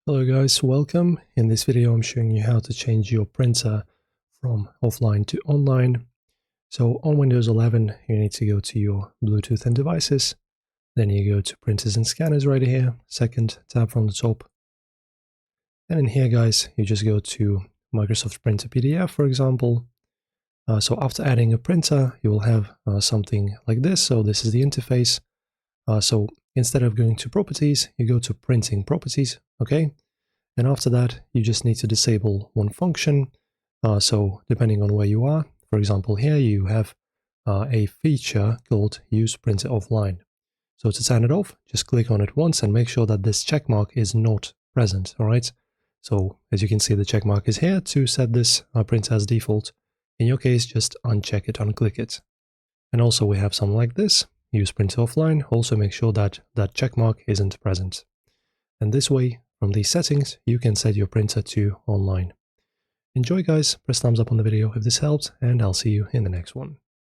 Hello guys, welcome. In this video I'm showing you how to change your printer from offline to online. So on Windows 11 you need to go to your Bluetooth and devices, then you go to printers and scanners right here, second tab from the top. And in here guys you just go to Microsoft Printer PDF for example. So after adding a printer you will have something like this. So this is the interface. So instead of going to properties you go to printing properties, okay? And after that, you just need to disable one function. So depending on where you are, for example, here you have a feature called Use Printer Offline. So to turn it off, just click on it once and make sure that this check mark is not present, all right? So as you can see, the check mark is here to set this printer as default. In your case, just uncheck it, unclick it. And also we have something like this, Use Printer Offline. Also make sure that that check mark isn't present. And this way, from these settings, you can set your printer to online. Enjoy guys, press thumbs up on the video if this helped, and I'll see you in the next one.